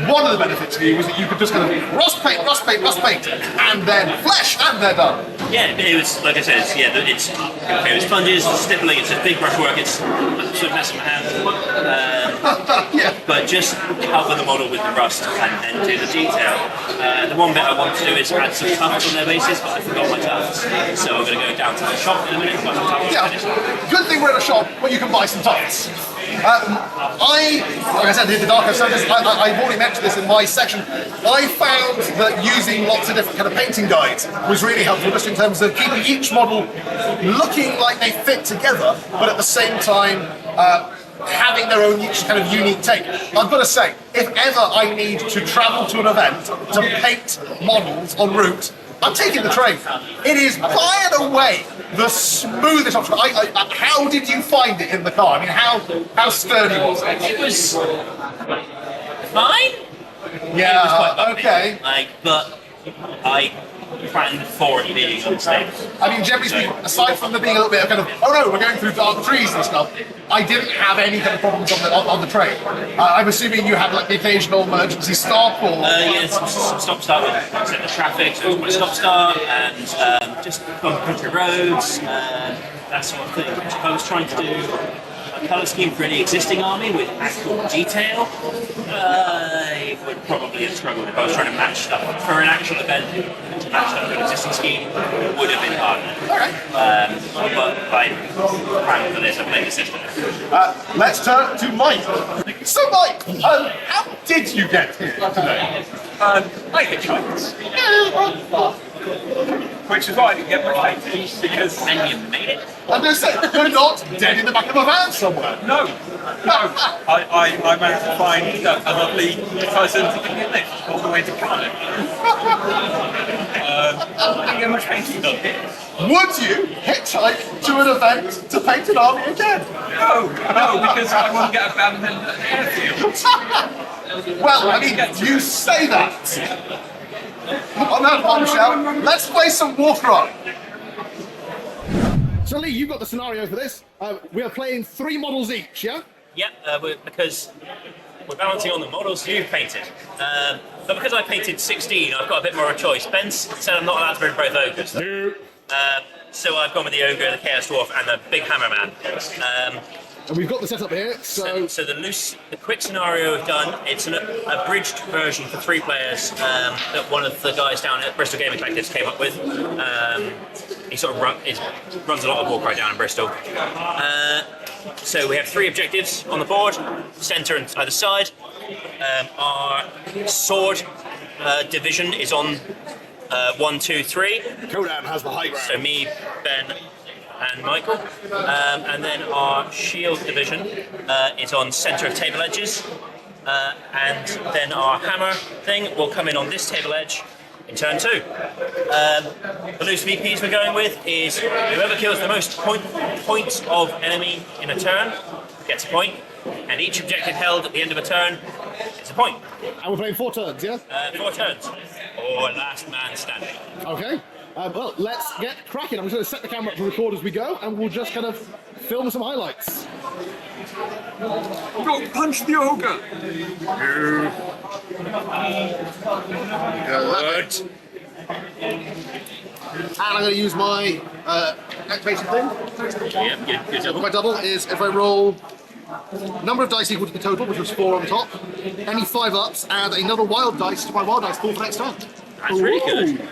one of the benefits for you was that you could just kind of rust paint, and then flesh, and they're done. Yeah, it was, like I said, it's sponges, stippling, it's a big brushwork, it's sort of messing my hands. But just cover the model with the rust and do the detail. The one bit I want to do is add some tufts on their bases, but I forgot my tufts. So I'm going to go down to the shop in a minute and buy some tufts. Yeah, good thing we're at a shop where you can buy some tufts. Like I said, the Dark Oath Savages, I've already mentioned this in my section. I found that using lots of different kind of painting guides was really helpful, just in terms of keeping each model looking like they fit together, but at the same time having their own each kind of unique take. I've got to say, if ever I need to travel to an event to paint models en route, I'm taking the train. It is by and away the smoothest option. How did you find it in the car? I mean, how sturdy was it? It was fine. Yeah, okay. But I planned for it being on stage. I mean, generally speaking, aside from there being a little bit of kind of, oh no, we're going through dark trees and stuff, I didn't have any kind of problems on the train. I'm assuming you had like the occasional emergency stop or... Yeah, some stop-start with set the traffic, so it's stop-start, and just on country roads, that sort of thing. If I was trying to do a colour scheme for any existing army with actual detail, I would probably have struggled if I was trying to match stuff. For an actual event, to match up to an existing scheme would have been harder. But I planned for this, I played the system. Let's turn to Mike. So Mike, how did you get here today? I hitchhiked. Which is why I didn't get much painting, because... And you made it? I'm going to say, you're not dead in the back of a van somewhere. No. I managed to find a lovely person to give me a lift all the way to Cardiff. I didn't get much painting done. Would you hitchhike to an event to paint an army again? No, because I won't get abandoned at the airfield. Well, I mean, you say that. On that bombshell, let's play some Warcry. So Lee, you've got the scenario for this. We are playing 3 models each, yeah? Yep, because we're balancing on the models you've painted. But because I painted 16, I've got a bit more of a choice. Ben said I'm not allowed to bring both ogres. So I've gone with the ogre, the chaos dwarf, and the big hammer man. And we've got the setup here, so the quick scenario we've done, it's an abridged version for 3 players that one of the guys down at Bristol Gaming Collectives came up with. He sort of runs a lot of Warcry down in Bristol. So we have 3 objectives on the board, centre and either side. Our sword division is on 1, 2, 3. Codan has the high ground. So me, Ben, and Michael, and then our shield division is on centre of table edges, and then our hammer thing will come in on this table edge in turn 2. The loose VPs we're going with is whoever kills the most points of enemy in a turn gets a point, and each objective held at the end of a turn is a point. And we're playing 4 turns, yeah? 4 turns, or last man standing. Okay. Well, let's get cracking. I'm just going to set the camera up to record as we go, and we'll just kind of film some highlights. Don't punch the ogre! Good. And I'm going to use my activation thing. Yep, good double. My double is if I roll number of dice equal to the total, which was 4 on top, any 5 ups, add another wild dice to my wild dice pool for next turn. That's really good.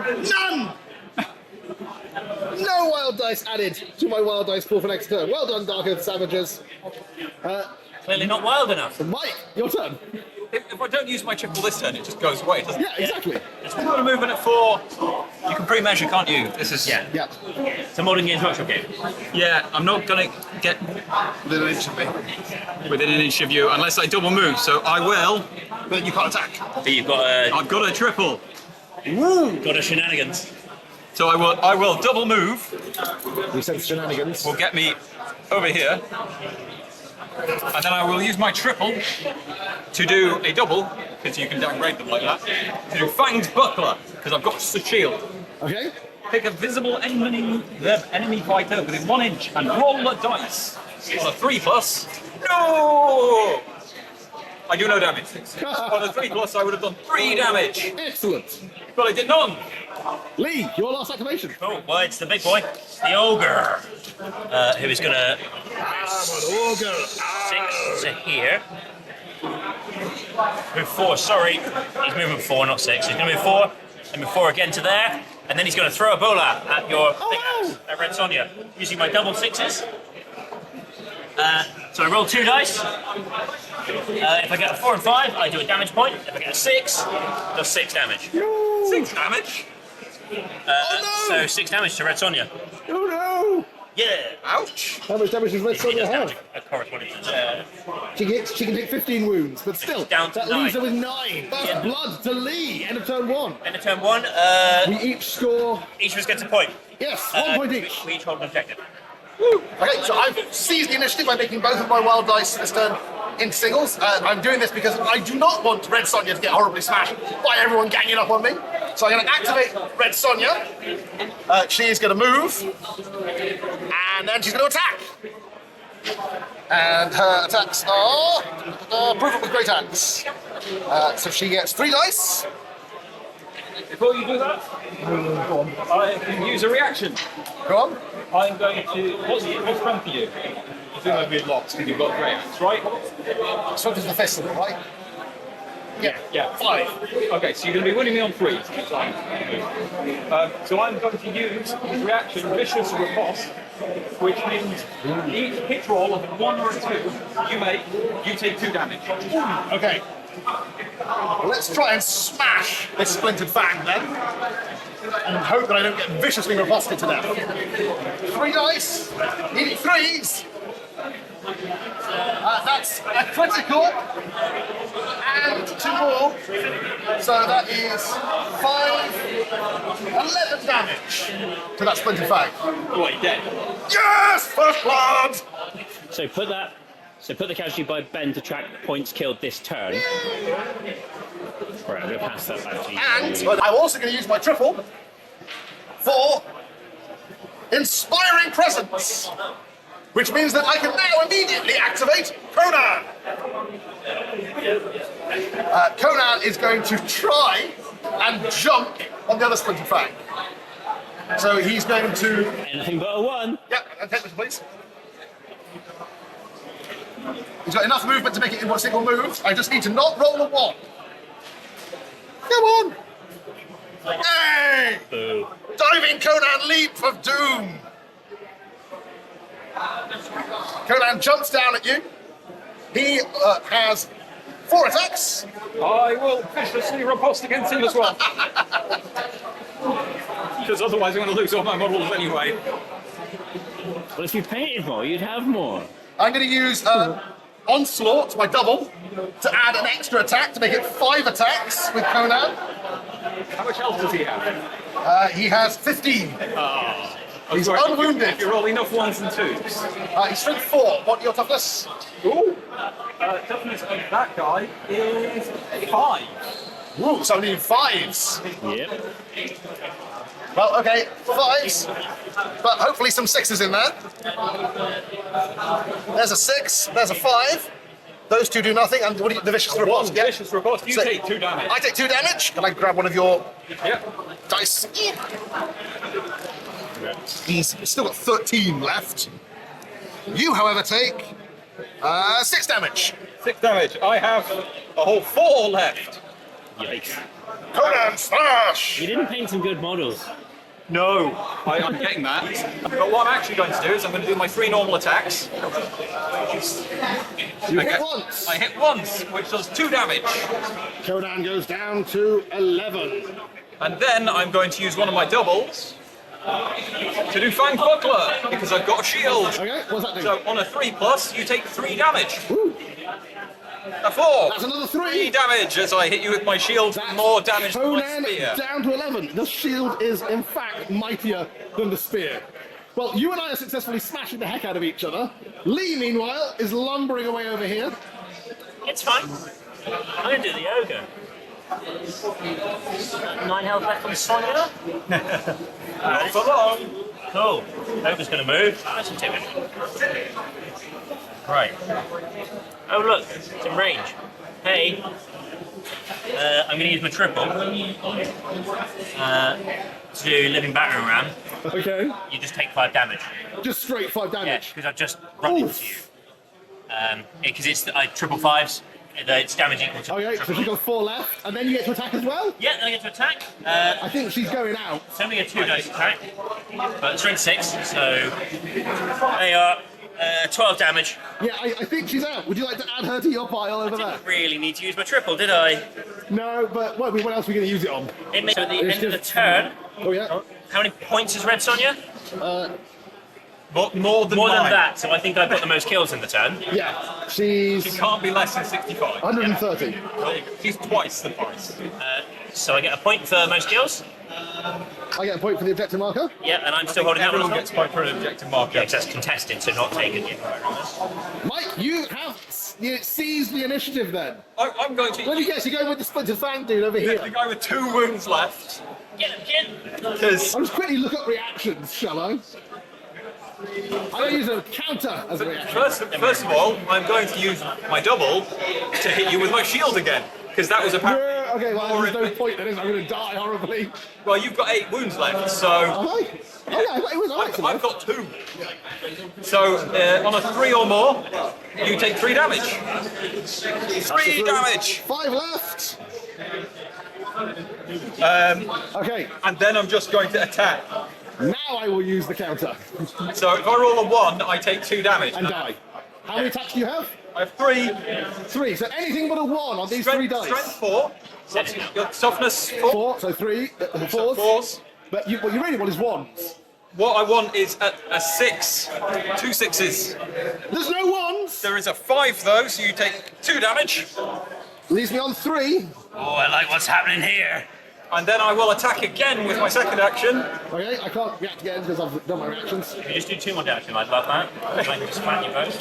None! No wild dice added to my wild dice pool for next turn. Well done, Dark Earth Savages. Clearly not wild enough. Mike, your turn. If I don't use my triple this turn, it just goes away, doesn't it? Yeah, exactly. If you've got a movement at 4, you can pre-measure, can't you? This is... Yeah. It's a modern Games Workshop game. Yeah, I'm not going to get Within an inch of me. within an inch of you unless I double move, so I will. But you can't attack. But you've got a... I've got a triple. Got a shenanigans. So I will double move. We said shenanigans. Will get me over here. And then I will use my triple to do a double, because you can downgrade them like that, to do Fanged Buckler, because I've got the shield. Okay. Pick a visible enemy fighter within 1 inch and roll a dice. On a 3+. No! I do no damage. On a 3+, I would have done 3 damage. Excellent. But I did none. Lee, your last activation. Oh, well, it's the big boy. It's the ogre. Who is going to... Ogre. 6 to here. Move 4, sorry. He's moving 4, not 6. He's going to move 4, and move 4 again to there. And then he's going to throw a bola at your pickaxe, at Red Sonja, using my double 6s. So I roll 2 dice. If I get a 4 and 5, I do a damage point. If I get a 6, it does 6 damage. 6 damage? So 6 damage to Red Sonja. Oh no! Yeah! Ouch! How much damage does Red He Sonja does have? damage corresponding to She can take 15 wounds, but still, Down to that 9. leaves her with 9. That's Yeah. blood to Lee. End of turn 1. End of turn 1, We each score. each of us gets a point. Yes, 1 point We each. each hold an objective. Okay, so I've seized the initiative by making both of my wild dice this turn into singles. I'm doing this because I do not want Red Sonja to get horribly smashed by everyone ganging up on me. So I'm going to activate Red Sonja. She is going to move, and then she's going to attack. And her attacks are proven with great axe. So she gets 3 dice. Before you do that, I can use a reaction. Go on. I'm going to. What's fun for you? I think I've been locked because you've got grey axe, right? So does the festival, right? Yeah. 5. Okay, so you're going to be winning me on 3. So I'm going to use his reaction, Vicious Riposte, which means each hit roll of a 1 or a 2 you take 2 damage. Okay. Well, let's try and smash this splintered fang then. And hope that I don't get viciously riposted to death. 3 dice. Needing 3s. That's a critical. And 2 more. So that is 11 damage to that splintered fang. Oh, you're dead. Yes! First blood! So put the casualty by Ben to track points killed this turn. Right, I'm going to pass that back to you. And I'm also going to use my triple for Inspiring Presence, which means that I can now immediately activate Conan. Conan is going to try and jump on the other splinter fang. So he's going to... Anything but a 1. Yep, take this, please. He's got enough movement to make it in one single move. I just need to not roll a 1. Come on! Hey! Boo. Diving Conan leap of doom! Conan jumps down at you. He has 4 attacks. I will viciously riposte against him as well. Because otherwise I'm going to lose all my models anyway. Well, if you painted more, you'd have more. I'm going to use Onslaught, my double, to add an extra attack to make it 5 attacks with Conan. How much health does he have? He has 15. Oh. He's unwounded. If you roll enough 1s and 2s. He's strength 4. What your toughness? Ooh. Toughness of that guy is 5. Ooh, so I need 5s. Yep. Well, okay, 5s, but hopefully some 6s in there. There's a 6, there's a 5. Those 2 do nothing, and what do you, the vicious riposte? Yeah. Vicious riposte, you take 2 damage. I take 2 damage. Can I grab one of your dice? He's still got 13 left. You, however, take 6 damage. 6 damage. I have a whole 4 left. Yikes. Conan smash! You didn't paint some good models. No, I'm getting that. But what I'm actually going to do is I'm going to do my 3 normal attacks. You hit once. I hit once, which does 2 damage. Conan goes down to 11. And then I'm going to use one of my doubles to do Fang Buckler, because I've got a shield. Okay, what's that do? So on a 3+, you take 3 damage. Ooh. A 4. That's another 3. 3 damage as I hit you with my shield. That's more damage than my Conan spear. down to 11. The shield is, in fact, mightier than the spear. Well, you and I are successfully smashing the heck out of each other. Lee, meanwhile, is lumbering away over here. It's fine. I'm going to do the ogre. 9 health left on Sonya. Not for long. Cool. Ogre's going to move. That's intimidating. Right. Oh look, it's in range. Hey, I'm going to use my triple to do living battering ram. Okay. You just take 5 damage. Just straight 5 Yeah, damage. because I've just run into you. Because it's triple 5s. It's damage equal to Okay, so triple. she's got 4 left, and then you get to attack as well? Yeah, then I get to attack. I think she's going out. It's only a 2 dice attack, but it's strength 6, so they are 12 damage. Yeah, I think she's out. Would you like to add her to your pile over there? Didn't really need to use my triple, did I? No, but what else are we going to use it on? It makes, so at the end of the turn, Oh, yeah? how many points is Red Sonja? More than More than mine. that, so I think I've got the most kills in the turn. Yeah, she's She can't be less than 65. 130. She's twice the price. So I get a point for most kills. I get a point for the objective marker. Yeah, and I'm still holding that one. Everyone as gets well. a point for an objective marker. Yeah, 'cause that's contested, so not taken yet. Mike, you have you seize the initiative then. I'm going to. Let me guess, you're going with the splintered fan dude over here. The guy with 2 wounds left. Get him, kid! Because I'll just quickly look up reactions, shall I? I'm going to use a counter as a reaction. first of all, I'm going to use my double to hit you with my shield again. Because that was apparently. Yeah, okay, well, there's no point then, is it? I'm going to die horribly. Well, you've got 8 wounds left, so. Am I? Oh, yeah, it was alright. I've got 2. So, on a 3 or more, you take 3 damage. 3 damage! 5 left. Okay, And then I'm just going to attack. now I will use the counter So if I roll a 1, I take 2 damage. and die. How many attacks do you have? I have 3. 3, so anything but a 1 on these 3 dice. Strength 4. Your toughness 4. 4, so 3, 4s. 4s. But what you really want is 1s. What I want is a 6. 2 6s. There's no 1s! There is a 5 though, so you take 2 damage. Leaves me on 3. Oh, I like what's happening here. And then I will attack again with my second action. Okay, I can't react again because I've done my reactions. You just do 2 more damage, I'd love that. I can just flatten you both.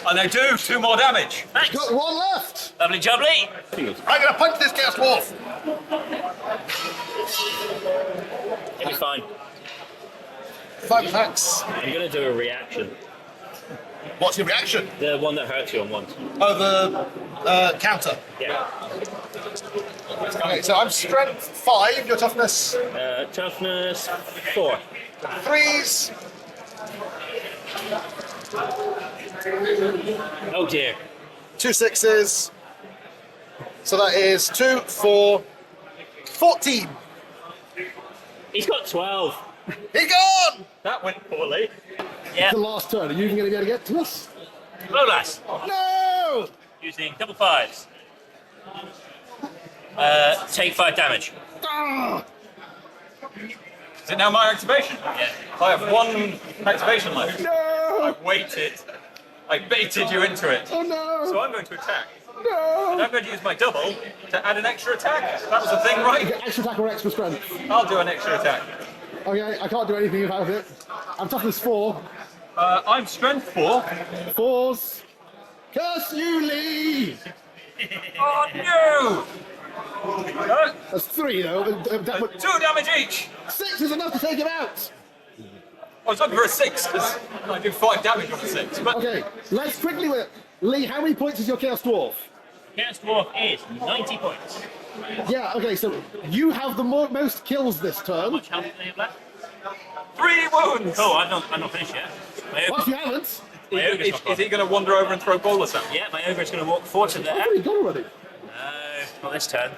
And I do 2 more damage. Thanks. Got 1 left! Lovely jubbly. I'm gonna punch this chaos dwarf. It'll be fine. 5 attacks. I'm going to do a reaction. What's your reaction? The one that hurts you on once. Oh, the counter. Yeah. Okay, so I'm strength 5, your toughness Toughness 4. 3s. Oh dear. 2 6s. So that is 2, 4, 14. He's got 12. He gone! That went poorly. Yeah. The last turn, are you even going to be able to get to us? Blow lass. No! Using double 5s. Take 5 damage. Ah! Is it now my activation? Yeah. I have 1 activation left. No! I waited. I baited you into it. Oh no! So I'm going to attack. No! And I'm going to use my double to add an extra attack. That was the thing, right? Okay, extra attack or extra strength. I'll do an extra attack. Okay, I can't do anything about it. I'm toughness 4. I'm strength 4. 4s. Curse you, Lee! Oh no! That's 3 though. 2 damage each. 6 is enough to take him out! I was looking for a 6 because I do 5 damage on a 6. But Okay, let's quickly wait. Lee, how many points is your Chaos Dwarf? Chaos Dwarf is 90 points. Yeah, okay, so you have the most kills this How turn. much health do they have left? 3 wounds. Oh, I'm not finished yet. My What if ogre, you haven't? my ogre's Is, not is he gone. going to wander over and throw bolus at me? Yeah, my ogre is going to walk forward to there. I've already gone already. No, not this turn.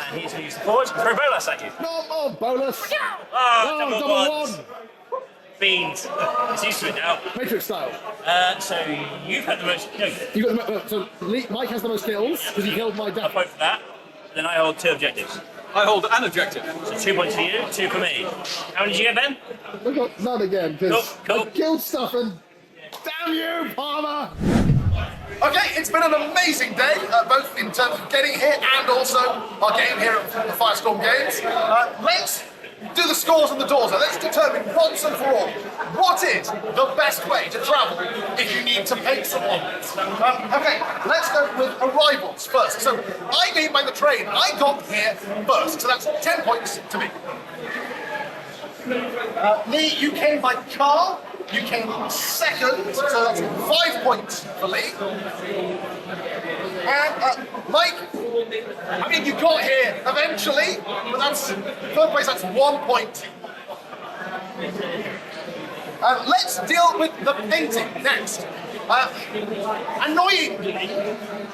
And he's going to use the forwards and throw bolas at you. No more bonus! Oh, Oh, double double ones. 1! Fiends. He's used to it now. Matrix style. So you've had the most. No, You got the so Mike has the most kills because he killed my I'll dad. point for that. Then I hold 2 objectives. I hold an objective. So 2 points for you, 2 for me. How many did you get, Ben? I got none again because Cool. I killed stuff and damn you, Palmer! Okay, it's been an amazing day, both in terms of getting here and also our game here at the Firestorm Games. Let's do the scores and the doors. Let's determine once and for all what is the best way to travel if you need to paint someone. Okay, let's go with arrivals first. So I came by the train. I got here first, so that's 10 points to me. Lee, you came by car. You came second, so that's 5 points for Lee. And Mike, I mean, you got here eventually, but that's third place. That's 1 point. Let's deal with the painting next. Annoyingly,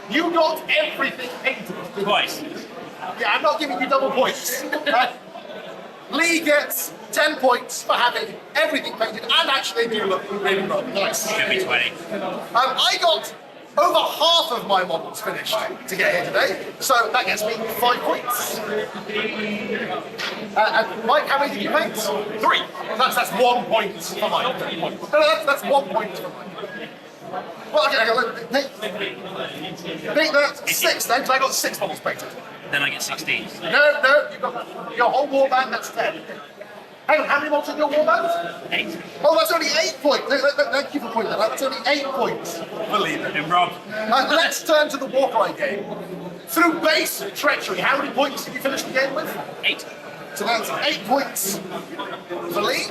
you got everything painted. Twice. Yeah, I'm not giving you double points. Lee gets 10 points for having everything painted, and actually they do look really nice. Should be 20. I got over half of my models finished to get here today, so that gets me 5 points. And Mike, how many did you paint? 3. That's 1 point for Mike. No, that's 1 point for Mike. Well, okay, think that's 6 then, because I got 6 models painted. Then I get 16. No, you've got your whole warband, that's 10. Hang on, how many bolts in your Warband? 8. Oh, that's only 8 points. Thank you for pointing that out. That's only 8 points. Believe it in Rob. Let's turn to the Warcry game. Through base treachery, how many points did you finish the game with? 8. So that's 8 points for Lee.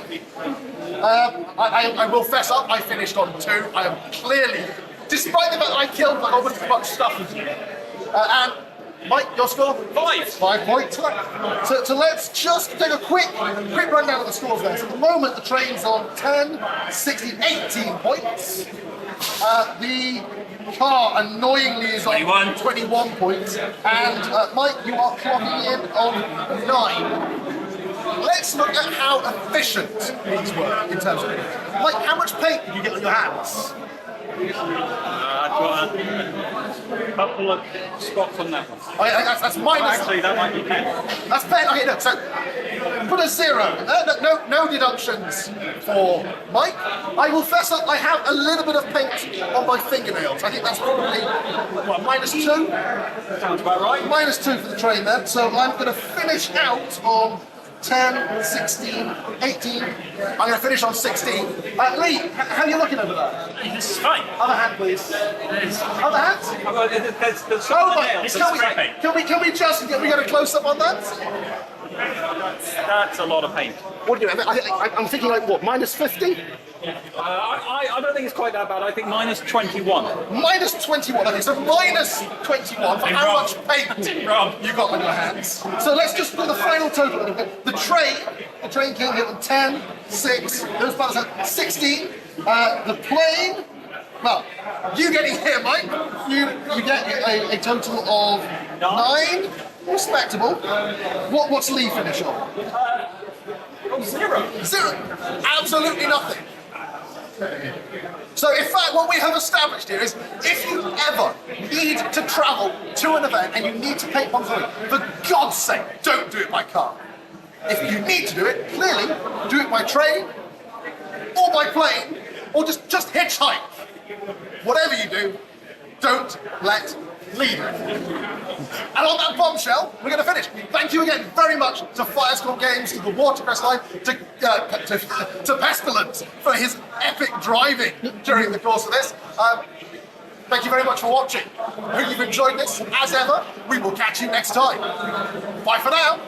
I will fess up, I finished on 2. I am clearly, despite the fact that I killed almost as much stuff as you. And Mike, your score? 5. 5 points. So let's just take a quick rundown of the scores there. So at the moment, the train's on 10, 16, 18 points. The car annoyingly is on 21 points. And Mike, you are clocking in on 9. Let's look at how efficient these were in terms of... Mike, how much paint did you get on your hands? I've got a couple of spots on that one. That's minus... Actually, that might be 10. That's 10. Okay, no, so put a 0. No deductions for Mike. I will fess up, I have a little bit of paint on my fingernails. I think that's probably, what, minus 2? Sounds about right. Minus 2 for the train then. So I'm going to finish out on 10, 16, 18. I'm going to finish on 16. Lee, how are you looking over there? This is fine. Other hand, please. Other hand? There's Oh my! nails. Can we just get a close up on that? That's a lot of paint. What do you? I'm thinking like what? Minus 50? I don't think it's quite that bad. I think minus 21. Minus 21. Okay, so minus 21 for how much paint you got on your hands. So let's just do the final total. The train came here with 10, 6. Those buttons had 16. The plane. Well, you getting here, Mike. You get a total of 9. Respectable. What's Lee finish on? 0. 0. Absolutely nothing. So in fact, what we have established here is if you ever need to travel to an event and you need to paint one through, for God's sake, don't do it by car. If you need to do it, clearly, do it by train, or by plane, or just hitchhike. Whatever you do, don't let Lee do it. And on that bombshell, we're going to finish. Thank you again very much to Firestorm Games, to the Watercress Line, to Pestilence for his epic driving during the course of this. Thank you very much for watching. I hope you've enjoyed this. As ever, we will catch you next time. Bye for now.